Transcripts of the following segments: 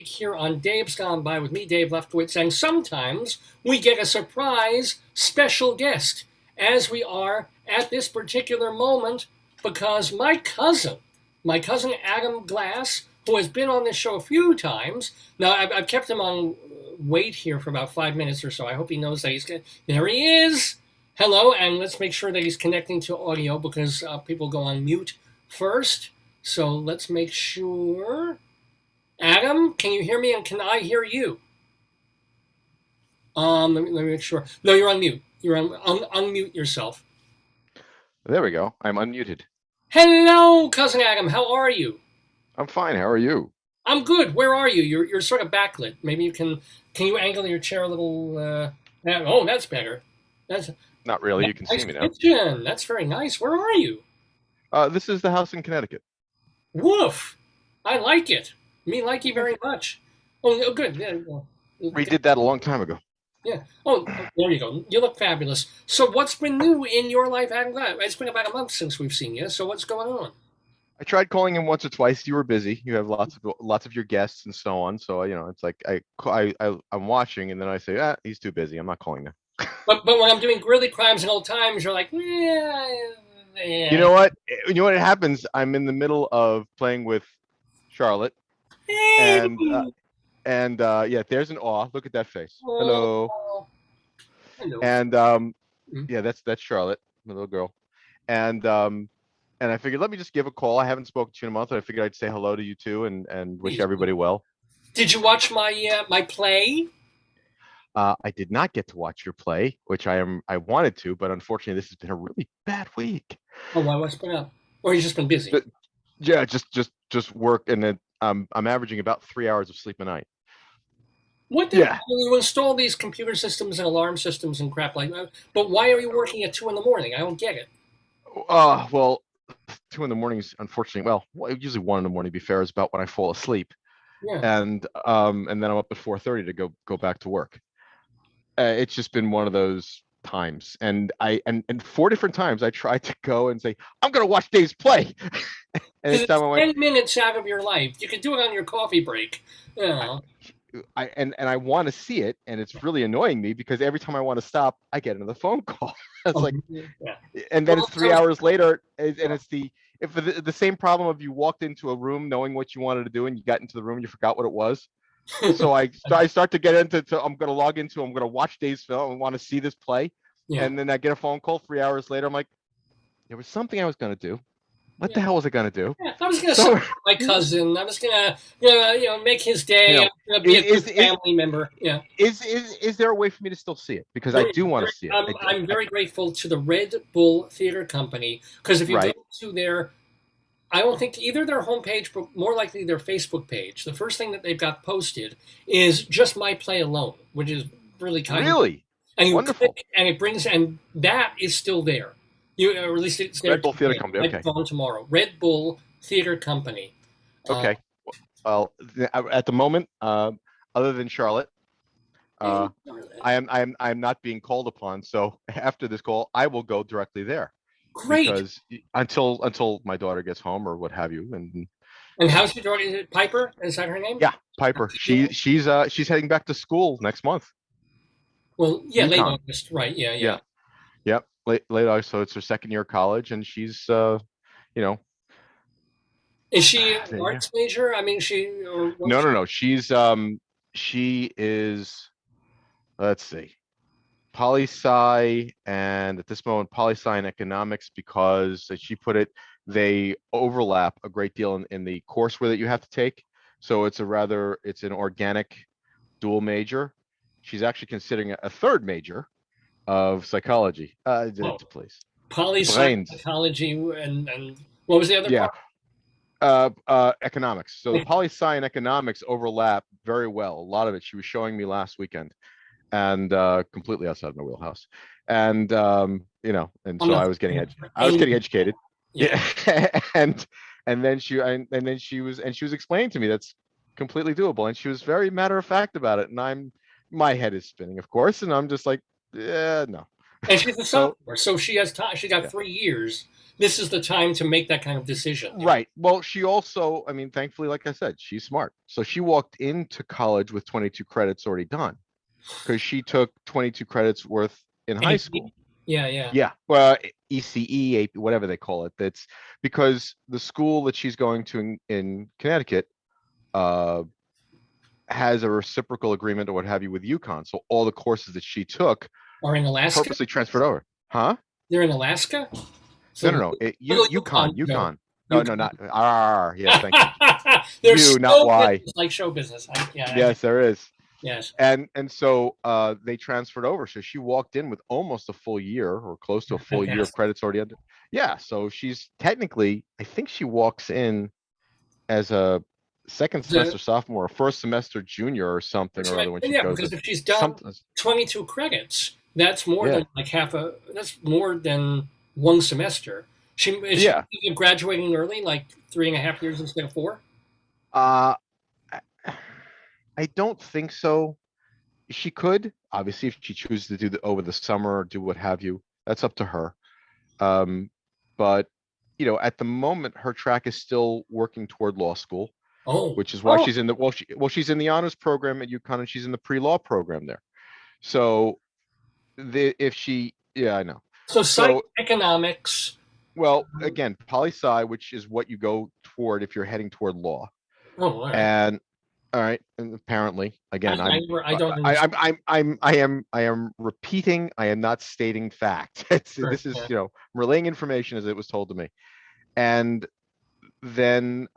Here on Dave's Gone By with me, Dave Lefkowitz, and sometimes we get a surprise special guest, as we are at this particular moment, because my cousin Adam Glass, who has been on this show a few times, now I've kept him on wait here for about 5 minutes or so. I hope he knows that there he is. Hello, and let's make sure that he's connecting to audio because people go on mute first. So let's make sure. Adam, can you hear me and can I hear you? Let me make sure. No, you're on mute. Unmute yourself. There we go. I'm unmuted. Hello, cousin Adam. How are you? I'm fine. How are you? I'm good. Where are you? You're sort of backlit. Maybe you can you angle your chair a little? Oh, that's better. That's Not really. You can nice see me now. kitchen. That's very nice. Where are you? This is the house in Connecticut. Woof. I like it. Me like you very much. Oh, good. Yeah, well, We did that a long time ago. yeah. Oh, there you go. You look fabulous. So, what's been new in your life, Adam? It's been about a month since we've seen you. So, what's going on? I tried calling him once or twice. You were busy. You have lots of your guests and so on. So it's like I'm watching, and then I say, he's too busy. I'm not calling now. But when I'm doing Grilly Crimes and Old Times, you're like, yeah, You yeah. know what? You know what happens? I'm in the middle of playing with Charlotte, Hey. and yeah, there's an awe. Look at that face. Hello. Oh, hello. And Mm. yeah, that's Charlotte, my little girl. And I figured let me just give a call. I haven't spoken to you in a month, and I figured I'd say hello to you too and wish Please. everybody well. Did you watch my play? I did not get to watch your play, which I wanted to, but unfortunately, this has been a really bad week. Oh, what's been up? Or you just been busy? But, yeah, just work, and then I'm averaging about 3 hours of sleep a night. What the? Yeah. You install these computer systems and alarm systems and crap like that, but why are you working at 2 in the morning? I don't get it. Well, 2 in the morning is unfortunately, usually 1 in the morning. To be fair, is about when I fall asleep, Yeah. and then I'm up at 4:30 to go back to work. It's just been one of those times, and 4 different times I tried to go and say I'm gonna watch Dave's play, and Because each time it's I went, 10 minutes out of your life. You could do it on your coffee break. You I, know. I want to see it, and it's really annoying me because every time I want to stop, I get another phone call. It's Oh, like, yeah. and then Well, it's three so hours later, and it's the same problem of you walked into a room knowing what you wanted to do, and you got into the room and you forgot what it was. So I start to get I'm going to log into, I'm going to watch Dave's film and want to see this play. yeah. And then I get a phone call 3 hours later. I'm like, there was something I was going to do. What Yeah. the hell was I going to do? Yeah, I was gonna So, support my cousin. I was gonna, make his you day. I know, was gonna be a good is, is, family member. Yeah. is there a way for me to still see it? Because I There is. do want to see it. I'm very grateful to the Red Bull Theater Company because if you go Right. to their, I don't think either their homepage, but more likely their Facebook page, the first thing that they've got posted is just my play alone, which is really kind of, Really? and you Wonderful. click and it brings, and that is still there. Or at least it's there Red Bull Theater today. Company. Might be Okay. gone tomorrow. Red Bull Theater Company. Uh, Okay. Well, at the moment, other than Charlotte, eh, uh, I am not being called upon. So after this call, I will go directly there great. because until my daughter gets home or what have you. And And how's your daughter? Is it Piper? Is that her name? yeah, Piper. She's heading back to school next month. Well, yeah, late UConn. August, right? Yeah, yeah. Yeah. Yep. Late August. So it's her second year of college, and she's you know, Is she an yeah. arts major? I mean, she or what? No. She is, let's see, poli sci, and at this moment poli sci and economics, because as she put it, they overlap a great deal in the courseware that you have to take. So it's an organic dual major. She's actually considering a third major of psychology. Oh, Please, poli the sci brains. psychology and what was the other Yeah. part? Economics. So the poli sci and economics overlap very well. A lot of it she was showing me last weekend, and completely outside my wheelhouse. And and I'm so not I was getting anything. educated. Yeah. Yeah. And then she was explaining to me that's completely doable, and she was very matter of fact about it. And my head is spinning, of course, and I'm just like, yeah, no. And she's a So sophomore, so she has time. She got yeah, 3 years this is the time to make that kind of decision. Right. Well, she also, I mean, thankfully, like I said, she's smart. So she walked into college with 22 credits already done because she took 22 credits worth in high AP? school. Yeah, yeah. Yeah. Well, ECE, AP, whatever they call it. That's because the school that she's going to in Connecticut uh, has a reciprocal agreement or what have you with UConn. So all the courses that she took Or in Alaska? purposely transferred over. Huh? They're in Alaska? No, So no, no. little UConn, Joe. UConn. No, no, UConn. not R. Yes, thank you. There's Not show Y. business like show business. Yeah, I get Yes, there is. yes. And so they transferred over. So she walked in with almost a full year or close to a full year of Fantastic. credits already under. Yeah, so she's technically, I think she walks in as a second semester The, sophomore, or first semester junior or something that's or right. other when And she yeah, goes because to if she's done something. 22 credits, that's more Yeah. than like that's more than one semester. Is she Yeah. even graduating early, like 3.5 years instead of 4? Uh I I don't think so. She could, obviously, if she chooses to do the over the summer or do what have you, that's up to her. Um, but at the moment, her track is still working toward law school, Oh, which is why oh. she's in the she's in the honors program at UConn and she's in the pre-law program there. So if she, yeah, I know. So psych So economics. well, again, poli sci, which is what you go toward if you're heading toward law, Oh, all right. and all right, and apparently, again, I don't understand. I am repeating. I am not stating fact. Sure, This is, yeah. relaying information as it was told to me. And then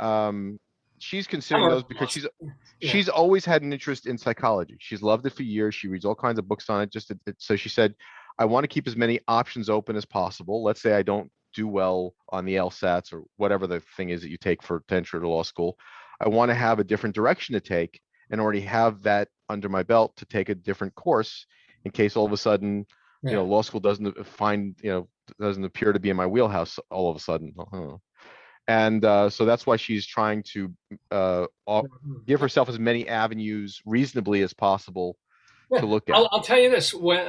she's I'm considering a those because she's yeah. she's always had an interest in psychology. She's loved it for years. She reads all kinds of books on it. So she said, I want to keep as many options open as possible. Let's say I don't do well on the LSATs or whatever the thing is that you take for to enter to law school. I want to have a different direction to take and already have that under my belt to take a different course in case all of a sudden, Yeah. law school doesn't appear to be in my wheelhouse all of a sudden. And so that's why she's trying to give herself as many avenues reasonably as possible Yeah, to look at. I'll tell you this: when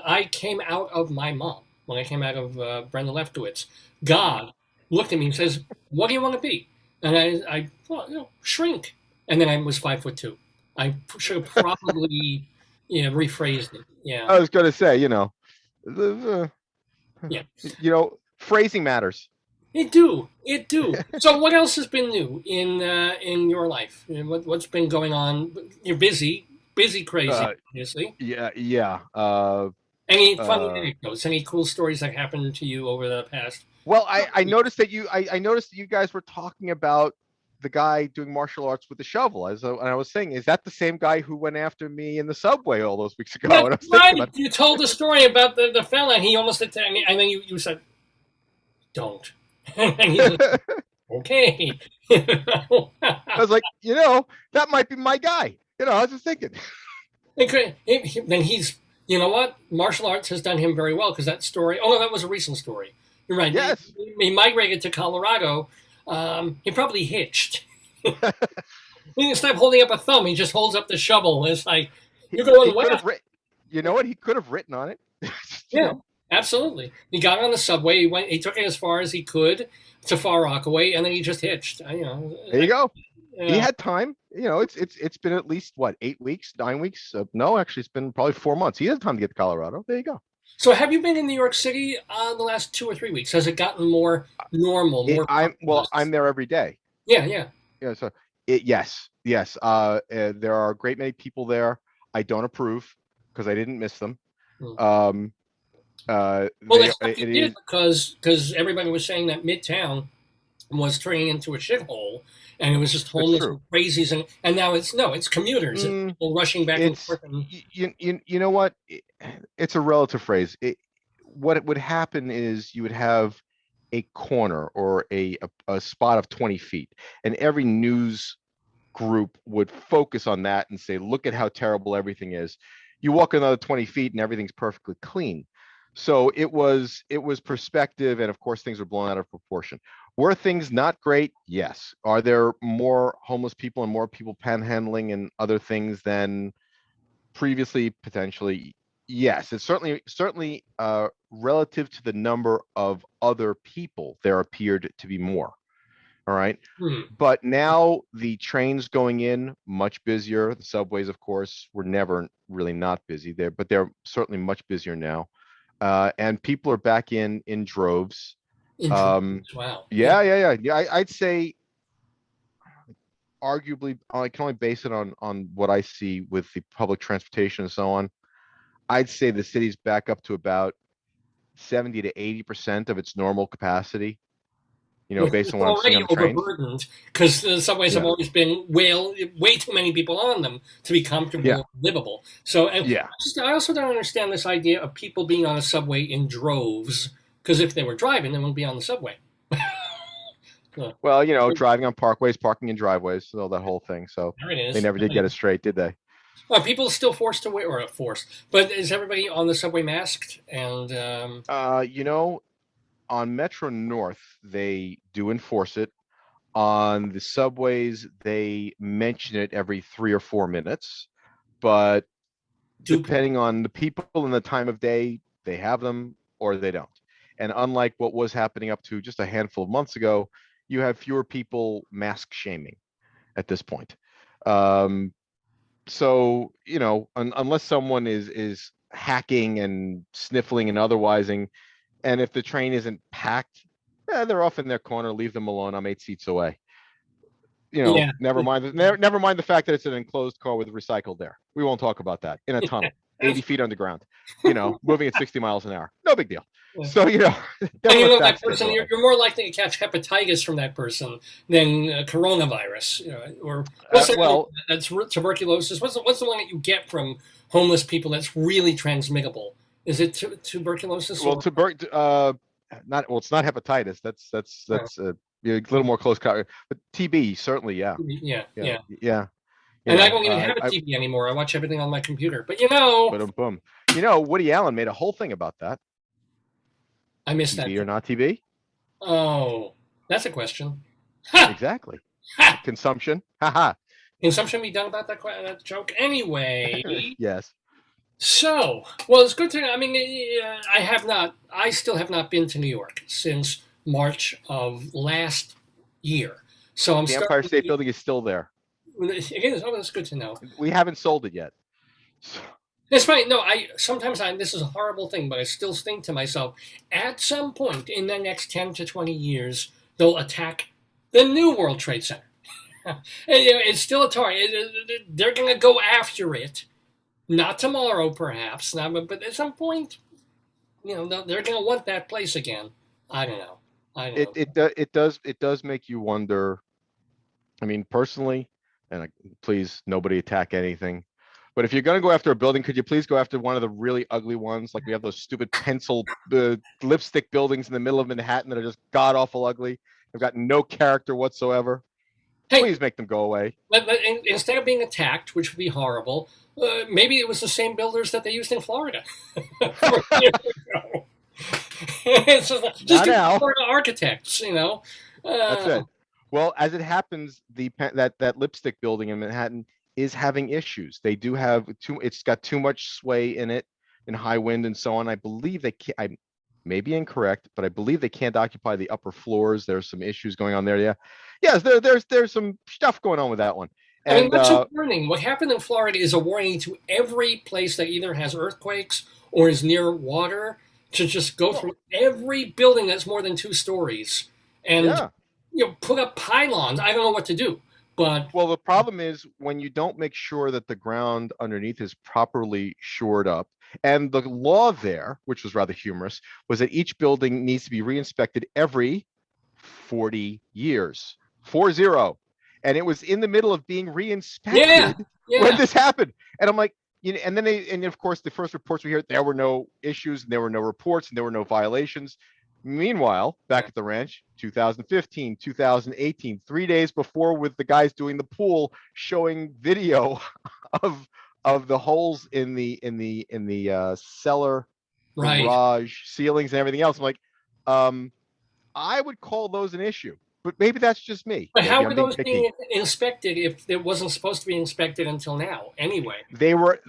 I came out of my mom, when I came out of Brenda Lefkowitz, God looked at me and says, "What do you want to be?" And I thought, shrink. And then I was 5'2". I should have probably, rephrased it. Yeah, I was going to say, the, yeah. phrasing matters. It do. So, what else has been new in your life? What's been going on? You're busy, crazy, Uh, obviously. yeah, yeah. Any funny Uh, anecdotes? Any cool stories that happened to you over the past well, couple I weeks? noticed that I noticed that you guys were talking about the guy doing martial arts with the shovel. And I was saying, is that the same guy who went after me in the subway all those weeks ago? That's And I was thinking right. about, You told the story about the fella, and he almost attacked me, and then you said, "Don't." And he's like, "Okay." I was like, that might be my guy. I was just thinking. Then he's, you know what? Martial arts has done him very well because that story. Oh no, that was a recent story. You're right. Yes. He migrated to Colorado. He probably hitched. He didn't stop holding up a thumb. He just holds up the shovel. It's like you're He going could west. have written, you know what? He could have written on it. Just, Yeah, absolutely. He got on the subway. He went. He took it as far as he could to Far Rockaway, and then he just hitched. there you go. He Yeah. had time. It's been at least what, 8 weeks, 9 weeks? No, actually, it's been probably 4 months. He had time to get to Colorado. There you go. So, have you been in New York City the last 2 or 3 weeks? Has it gotten more normal, more I'm populous? there every day. Yeah, yeah. So yes, yes. There are a great many people there. I don't approve because I didn't miss them. Hmm. Um, Well, they except you it did is because everybody was saying that Midtown was turning into a shithole, and it was just That's homeless true. and crazies, and now it's commuters and Mm, people rushing back and it's forth. And you know what? It's a relative phrase. What would happen is you would have a corner or a spot of 20 feet, and every news group would focus on that and say, look at how terrible everything is. You walk another 20 feet and everything's perfectly clean. So it was perspective, and of course things were blown out of proportion. Were things not great? Yes. Are there more homeless people and more people panhandling and other things than previously? Potentially, yes. It's certainly relative to the number of other people, there appeared to be more. All right. Hmm. But now the trains going in much busier. The subways, of course, were never really not busy there, but they're certainly much busier now. And people are back in droves. Um, Interesting. Wow. Yeah. yeah. I'd say arguably I can only base it on what I see with the public transportation and so on. I'd say the city's back up to about 70 to 80% of its normal capacity, Which is based on what I'm seeing already on the trains. overburdened because the subways have Yeah. always been way too many people on them to be comfortable Yeah. and livable. So, and Yeah. I also don't understand this idea of people being on a subway in droves. Because if they were driving, they wouldn't be on the subway. So, Well, driving on parkways, parking in driveways, so that whole thing. So there it they is. never did get it straight, did they? Are people still forced to wear, or forced? But is everybody on the subway masked? And Uh, you know, on Metro North, they do enforce it. On the subways, they mention it every 3 or 4 minutes, but do people? depending on the people and the time of day, they have them or they don't. And unlike what was happening up to just a handful of months ago, you have fewer people mask shaming at this point. Um, so unless someone is hacking and sniffling and otherwising, and if the train isn't packed, they're off in their corner. Leave them alone. I'm 8 seats away. Yeah. Never mind the fact that it's an enclosed car with recycled air. We won't talk about that in a tunnel, 80 feet underground. Moving at 60 miles an hour. No big deal. So And never you let know that facts get in person, the you're, way. you're more likely to catch hepatitis from that person than coronavirus, or what's the other one Well, that's tuberculosis? What's the one that you get from homeless people that's really transmittable? Is it tuberculosis well, or? not well. It's not hepatitis. Uh, That's a little more close. But TB certainly, yeah, yeah, yeah, yeah. yeah. And I don't even have a I TV anymore. I watch everything on my computer. But Boom, boom. Woody Allen made a whole thing about that. I missed that. TB or not TB? Oh, that's a question. Ha! Exactly. Ha! Consumption. Haha. Can something be done about that joke? Anyway, Yes. so, well, it's good to know. I mean, I still have not been to New York since March of last year. So I'm The Empire starting. State Building is still there. Again, oh, that's good to know. We haven't sold it yet. That's right. No, this is a horrible thing, but I still think to myself, at some point in the next 10 to 20 years, they'll attack the new World Trade Center. And, it's still a target. They're going to go after it. Not tomorrow, perhaps, but at some point, they're going to want that place again. I don't know. I don't know. It does make you wonder. I mean, personally, and please nobody attack anything. But if you're going to go after a building, could you please go after one of the really ugly ones? Like we have those stupid pencil lipstick buildings in the middle of Manhattan that are just god awful ugly. They've got no character whatsoever. Hey, Please make them go away. instead of being attacked, which would be horrible, maybe it was the same builders that they used in Florida 4 years ago. Just Not do now. Florida architects, That's it. Well, as it happens, that lipstick building in Manhattan is having issues. They do have it's got too much sway in it, in high wind and so on. I believe they can, I may be incorrect, but I believe they can't occupy the upper floors. There's some issues going on there. Yeah. Yes, there's some stuff going on with that one. I mean, And that's a warning. What happened in Florida is a warning to every place that either has earthquakes or is near water to just go through every building that's more than 2 stories and yeah. put up pylons. I don't know what to do, but Well, the problem is when you don't make sure that the ground underneath is properly shored up. And the law there, which was rather humorous, was that each building needs to be re-inspected every 40 years. 40. And it was in the middle of being yeah, re-inspected when yeah. this happened. And I'm like, and of course, the first reports we heard, there were no issues, and there were no reports, and there were no violations. Meanwhile, back at the ranch, 2015, 2018, 3 days before, with the guys doing the pool, showing video of the holes in the cellar, Right. garage, ceilings, and everything else. I'm like, I would call those an issue, but maybe that's just me. But how Maybe were I'm being those picky. being inspected if it wasn't supposed to be inspected until now? Anyway. They were.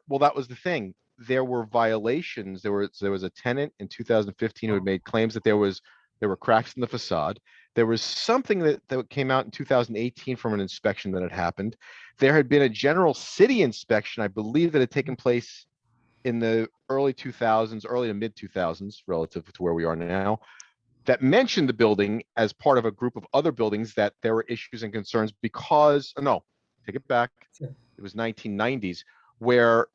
Well, that was the thing. there were violations. There was a tenant in 2015 who had made claims that there were cracks in the facade. There was something that came out in 2018 from an inspection that had happened. There had been a general city inspection, I believe, that had taken place in the early 2000s, early to mid 2000s, relative to where we are now, that mentioned the building as part of a group of other buildings that there were issues and concerns because, no, take it back. It was 1990s, where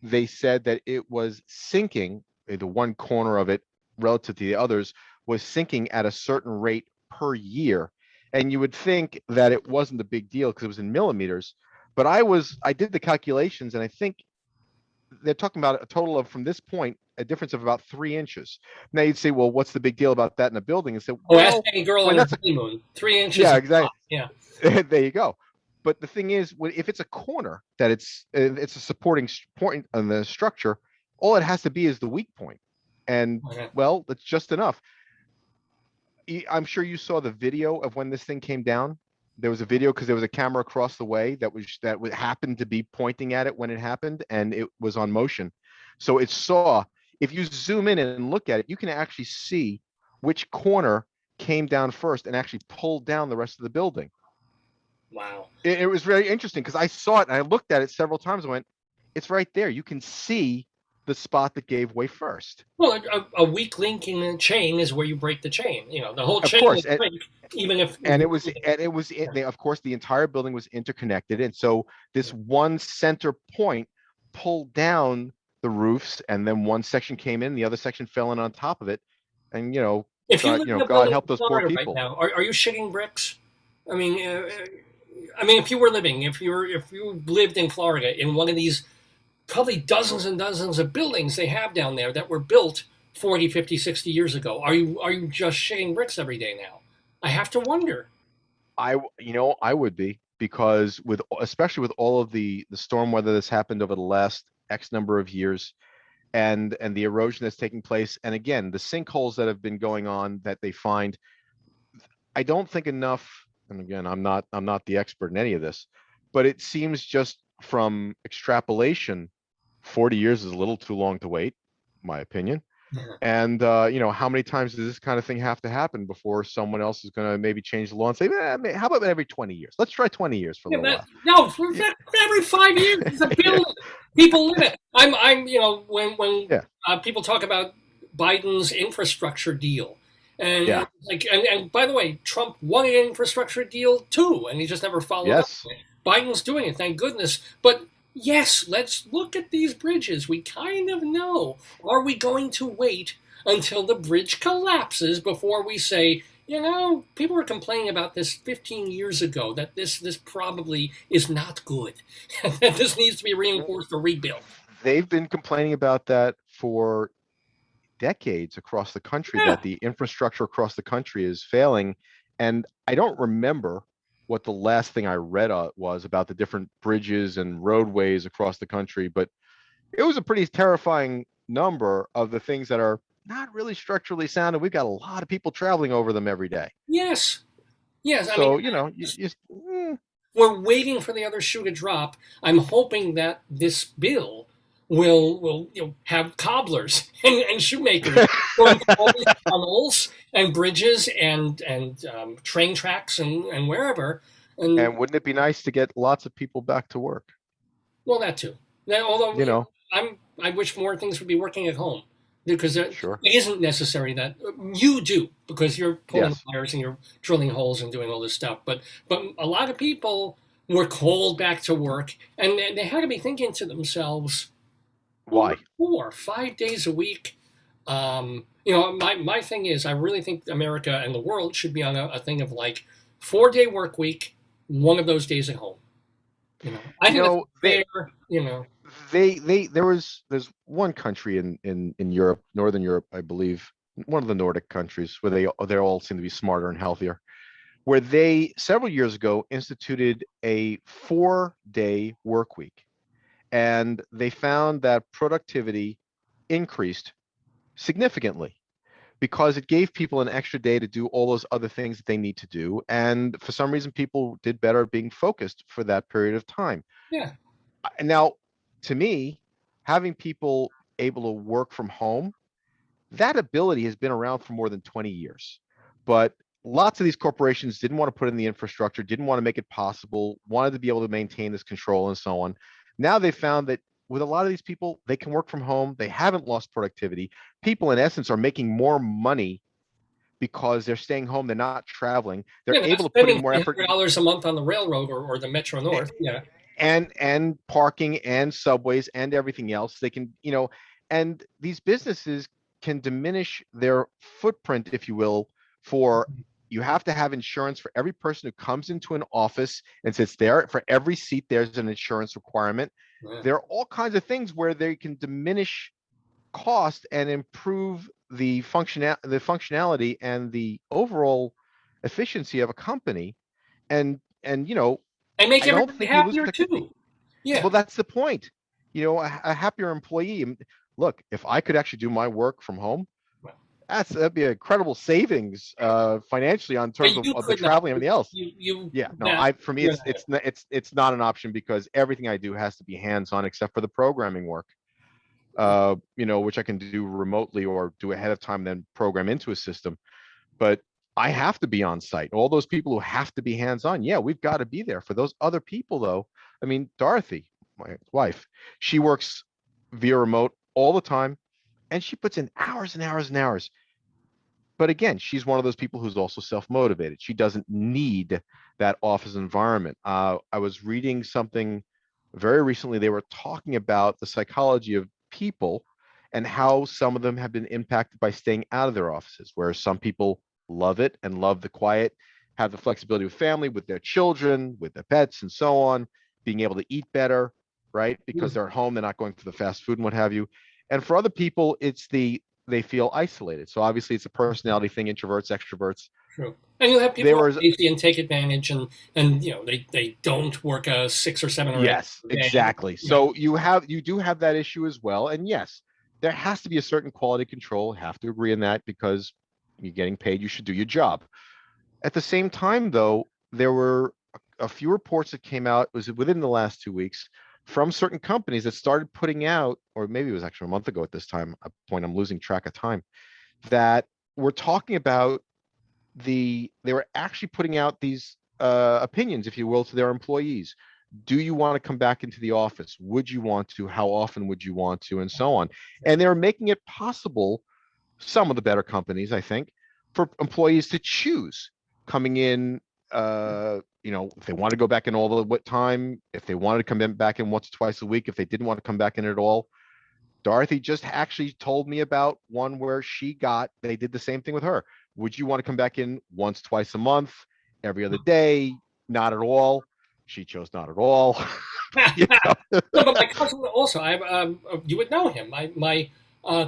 they said that it was sinking, the one corner of it relative to the others was sinking at a certain rate per year. And you would think that it wasn't a big deal because it was in millimeters. But I did the calculations, and I think they're talking about a total of, from this point, a difference of about 3 inches. Now you'd say, well, what's the big deal about that in a building? And say, Oh, ask well, any girl when on her that's a, honeymoon. 3 inches yeah, of exactly. pop. Yeah. There you go. But the thing is, if it's a corner that it's a supporting point on the structure, all it has to be is the weak point, and Okay. well, that's just enough. I'm sure you saw the video of when this thing came down. There was a video because there was a camera across the way that happened to be pointing at it when it happened, and it was on motion. So it saw. If you zoom in and look at it, you can actually see which corner came down first and actually pulled down the rest of the building. Wow. It was very interesting because I saw it and I looked at it several times and went, it's right there. You can see the spot that gave way first. Well, a weak link in the chain is where you break the chain. You know, the whole Of chain will course, break, even if. and of course the entire building was interconnected, and so this one center point pulled down the roofs, and then one section came in, the other section fell in on top of it, and If you live in a God building help in those poor Florida right people. now, are you shitting bricks? I mean, I mean, if you were living, if you lived in Florida in one of these probably dozens and dozens of buildings they have down there that were built 40, 50, 60 years ago, are you just shitting bricks every day now? I have to wonder. I would be, because especially with all of the storm weather that's happened over the last X number of years, and the erosion that's taking place, and again the sinkholes that have been going on that they find. I don't think enough, and again, I'm not the expert in any of this, but it seems just from extrapolation, 40 years is a little too long to wait, my opinion. And how many times does this kind of thing have to happen before someone else is going to maybe change the law and say, how about every 20 years? Let's try 20 years for a Yeah, little while. no, for every 5 years, it's a building. People live it. When Yeah, people talk about Biden's infrastructure deal, and yeah, like, and by the way, Trump won an infrastructure deal too, and he just never followed up yes. on it. Biden's doing it, thank goodness. But yes, let's look at these bridges. We kind of know. Are we going to wait until the bridge collapses before we say, people were complaining about this 15 years ago, that this probably is not good, that this needs to be reinforced or rebuilt. They've been complaining about that for decades across the country, Yeah. that the infrastructure across the country is failing. And I don't remember what the last thing I read was about the different bridges and roadways across the country, but it was a pretty terrifying number of the things that are not really structurally sound, and we've got a lot of people traveling over them every day. Yes. Yes. I mean, So mm, we're waiting for the other shoe to drop. I'm hoping that this bill will have cobblers and shoemakers going through all these tunnels and bridges and train tracks and wherever. And and wouldn't it be nice to get lots of people back to work? well, that too. Now, although You know, I wish more things would be working at home, because it sure. isn't necessary that you do, because you're pulling Yes. wires and you're drilling holes and doing all this stuff. But a lot of people were called back to work, and they had to be thinking to themselves, Why? 4, 5 days a week. My thing is, I really think America and the world should be on a thing of like 4-day work week, one of those days at home. I You think that's know, fair. there's one country in Europe, Northern Europe, I believe, one of the Nordic countries, where they all seem to be smarter and healthier, where they several years ago instituted a 4-day work week, and they found that productivity increased significantly because it gave people an extra day to do all those other things that they need to do, and for some reason people did better at being focused for that period of time. Yeah. And now, to me, having people able to work from home, that ability has been around for more than 20 years. But lots of these corporations didn't want to put in the infrastructure, didn't want to make it possible, wanted to be able to maintain this control and so on. Now they found that with a lot of these people, they can work from home. They haven't lost productivity. People, in essence, are making more money because they're staying home. They're not traveling. They're Yeah, they're not able to put in spending more effort. $300 a month on the railroad or the Metro North. Yeah. And parking and subways and everything else. They can, and these businesses can diminish their footprint, if you will, for you have to have insurance for every person who comes into an office and sits there. For every seat, there's an insurance requirement. Yeah. There are all kinds of things where they can diminish cost and improve the functionality and the overall efficiency of a company. And And make I don't everybody think we lose happier productivity. too. Yeah. Well, that's the point. A happier employee. Look, if I could actually do my work from home, that'd be an incredible savings financially on But terms you of the could not. traveling and everything else. You Yeah, no, that for me, you're it's not an option because everything I do has to be hands-on except for the programming work, which I can do remotely or do ahead of time, then program into a system. But I have to be on site. All those people who have to be hands-on, yeah, we've got to be there. For those other people, though, I mean, Dorothy, my wife, she works via remote all the time, and she puts in hours and hours and hours. But again, she's one of those people who's also self-motivated. She doesn't need that office environment. I was reading something very recently. They were talking about the psychology of people and how some of them have been impacted by staying out of their offices, whereas some people love it and love the quiet, have the flexibility with family, with their children, with their pets, and so on, being able to eat better, right? Because they're at home, they're not going for the fast food and what have you. And for other people, they feel isolated. So obviously it's a personality thing, introverts, extroverts. true. And you have people There who are was lazy and take advantage, and they don't work a 6 or 7 or 8 Yes, day. exactly. So you do have that issue as well. And yes, there has to be a certain quality control. Have to agree on that because you're getting paid, you should do your job. At the same time, though, there were a few reports that came out, was within the last 2 weeks, from certain companies that started putting out, or maybe it was actually a month ago at this time, a point I'm losing track of time, that we're talking about they were actually putting out these opinions, if you will, to their employees. Do you want to come back into the office? Would you want to? How often would you want to? And so on. And they were making it possible, some of the better companies, I think, for employees to choose coming in. If they want to go back in all the what time, if they wanted to come back in once or twice a week, if they didn't want to come back in at all. Dorothy just actually told me about one where they did the same thing with her. Would you want to come back in once, twice a month, every other day? Not at all. She chose not at all. You know? No, but my cousin also. You would know him. My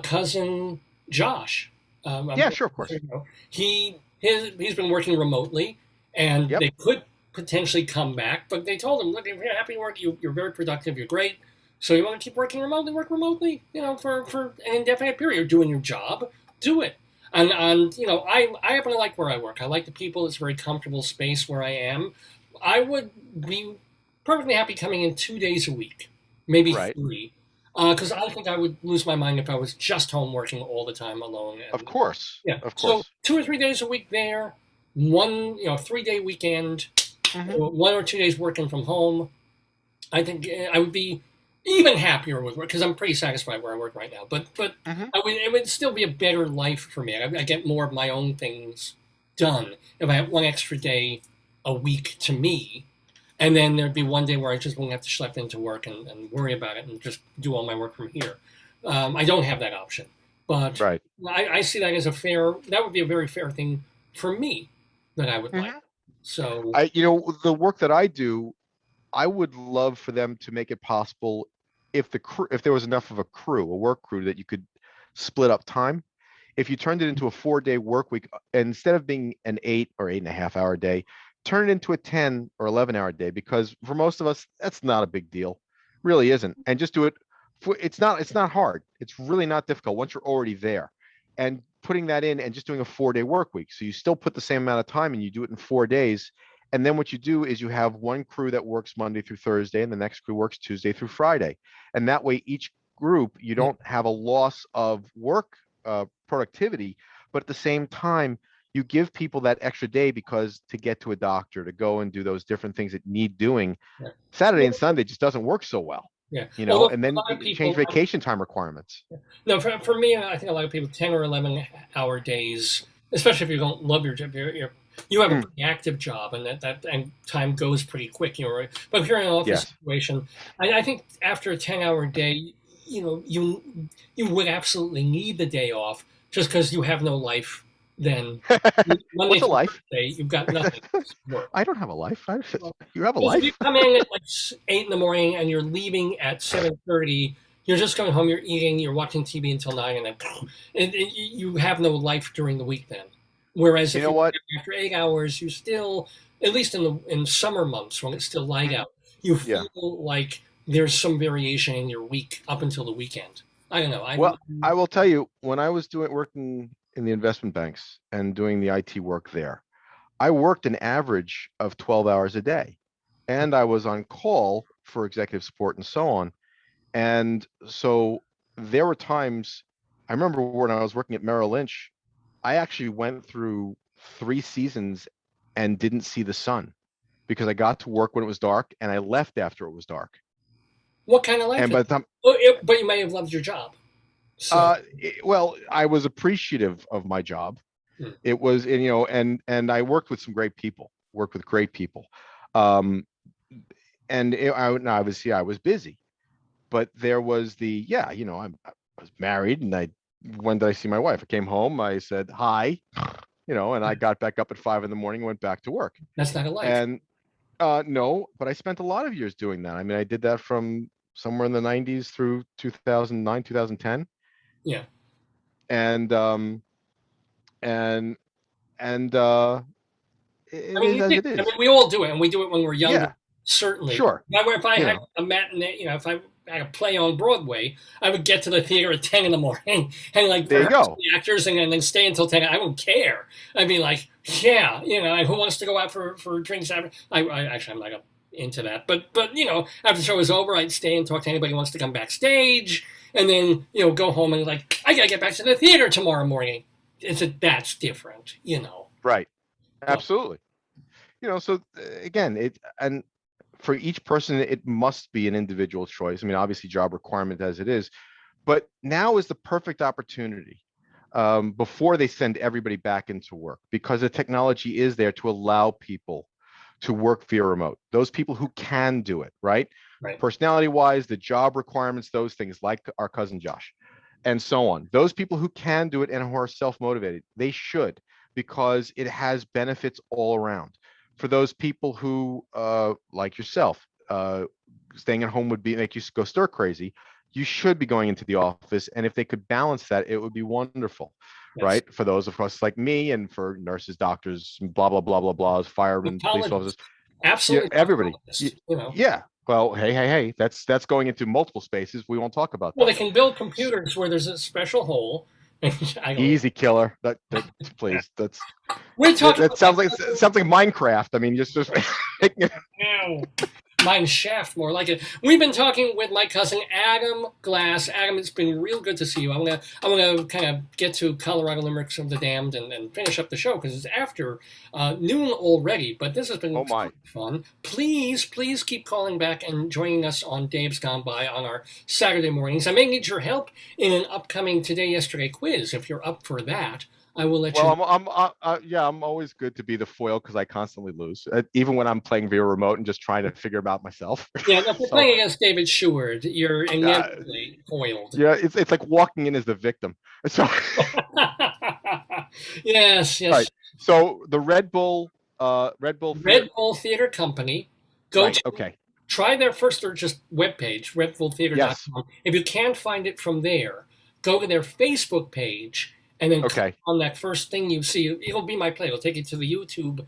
cousin Josh. Yeah, sure, of course. He's been working remotely, and Yep. they could potentially come back, but they told him, look, if you're happy to work, you're very productive, you're great. So you want to keep working remotely, work remotely. For an indefinite period, you're doing your job, do it. And I happen to like where I work. I like the people. It's a very comfortable space where I am. I would be perfectly happy coming in 2 days a week, maybe Right. three, because I think I would lose my mind if I was just home working all the time alone. Of And course. yeah, Of so course. 2 or 3 days a week there, one 3 day weekend, Hmm. 1 or 2 days working from home. I think I would be even happier with work because I'm pretty satisfied where I work right now. But Hmm. it would still be a better life for me. I get more of my own things done if I had one extra day a week to me, and then there'd be one day where I just wouldn't have to schlep into work and worry about it and just do all my work from here. I don't have that option, but Right. I see that as that would be a very fair thing for me that I would like. Hmm. So The work that I do, I would love for them to make it possible if there was enough of a work crew that you could split up time. If you turned it into a 4-day work week, instead of being an 8 or 8.5 hour day, turn it into a 10 or 11 hour day, because for most of us, that's not a big deal. Really isn't. And just do it. It's not hard. It's really not difficult once you're already there. And putting that in and just doing a 4-day work week. So you still put the same amount of time and you do it in 4 days. And then what you do is you have one crew that works Monday through Thursday and the next crew works Tuesday through Friday. And that way each group, you Yeah. don't have a loss of work productivity, but at the same time, you give people that extra day because to get to a doctor, to go and do those different things that need doing, Yeah. Saturday Well, and Sunday just doesn't work so well, yeah. you know, Although and for a then lot of you change people, vacation time requirements. no, for me, I think a lot of people 10 or 11-hour days, especially if you don't love your job, you have a Mm, pretty active job, and that and time goes pretty quick, you know. Right? But if you're in an office yes. situation, I think after a 10-hour day, you know, you would absolutely need the day off just because you have no life. Then Monday What's a through life? Thursday, you've got nothing. Work. I don't have a life. You have a Because if you life? come in at like 8 in the morning and you're leaving at 7:30, you're just going home. You're eating. You're watching TV until 9, and then you have no life during the week then. Whereas You if know you what? after 8 hours, you still, at least in summer months when it's still light Mm, out, you yeah. feel like there's some variation in your week up until the weekend. I don't know. Well, I will tell you, when I was working in the investment banks and doing the IT work there, I worked an average of 12 hours a day. And I was on call for executive support and so on. And so there were times, I remember when I was working at Merrill Lynch, I actually went through 3 seasons and didn't see the sun because I got to work when it was dark and I left after it was dark. What kind of life And is by it? the time, Well, but you may have loved your job. So, well, I was appreciative of my job. hmm. It was, and, you know, and I worked with some great people, worked with great people. Um, and obviously I was busy, but there was yeah, you know, I was married and when did I see my wife? I came home, I said hi, you know, and I got back up at 5 in the morning, went back to work. That's not a life. And no, but I spent a lot of years doing that. I mean, I did that from somewhere in the 90s through 2009, 2010. Yeah. And and and I it mean, is you as did. it I mean, is. we all do it, and we do it when we're younger, Yeah, certainly. sure. If I You had know, a matinee, you know, if I had a play on Broadway, I would get to the theater at 10 in the morning and like there you rehearse go. the actors and then stay until 10. I don't care. I'd be like, yeah, you know, and who wants to go out for drinks after? I actually, I'm not into that, but you know, after the show was over, I'd stay and talk to anybody who wants to come backstage, and then you know, go home and like, I gotta get back to the theater tomorrow morning. That's different, you know. Right. But Absolutely. You know, so again, and for each person, it must be an individual choice. I mean, obviously, job requirement as it is, but now is the perfect opportunity before they send everybody back into work because the technology is there to allow people to work via remote. Those people who can do it, right? right, Personality wise, the job requirements, those things like our cousin Josh and so on. Those people who can do it and who are self motivated, they should because it has benefits all around. For those people who, like yourself, staying at home would make you go stir crazy. You should be going into the office, and if they could balance that, it would be wonderful, yes. right? For those of us like me, and for nurses, doctors, blah blah blah blah blah, firemen, police officers, Psychologist, yeah, absolutely everybody. psychologist, you know. Yeah. Well, hey, that's going into multiple spaces. We won't talk about Well, that. they can build computers where there's a special hole. I don't. Easy killer. That please. We're talking That sounds like Minecraft. I mean, just about mine shaft more like it. We've been talking with my cousin Adam Glass. Adam, it's been real good to see you. I'm gonna kind of get to Colorado Limericks of the Damned and finish up the show because it's after noon already. But this has been oh my. fun. Please keep calling back and joining us on Dave's Gone By on our Saturday mornings. I may need your help in an upcoming Today Yesterday quiz if you're up for that. I will let you Well, know. yeah, I'm always good to be the foil because I constantly lose, even when I'm playing via remote and just trying to figure them out myself. Yeah, if you're So, playing against David Sheward, you're uh, inevitably foiled. yeah, it's like walking in as the victim. So, all Yes, right. yes. So the Red Bull Theater. Red Bull Theater Company. Go Right. to Okay. try their first or just webpage, Yes. redbulltheater.com. If you can't find it from there, go to their Facebook page and then click Okay. on that first thing you see. It'll be my play. It'll take you to the YouTube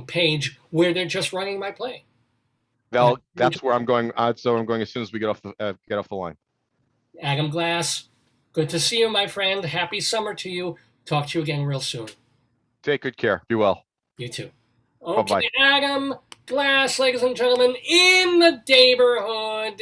page where they're just running my play. And Well, that's where I'm going. So I'm going as soon as we get off the line. Adam Glass, good to see you, my friend. Happy summer to you. Talk to you again real soon. Take good care. Be well. You too. Bye bye. Okay, Adam Glass, ladies and gentlemen, in the neighborhood.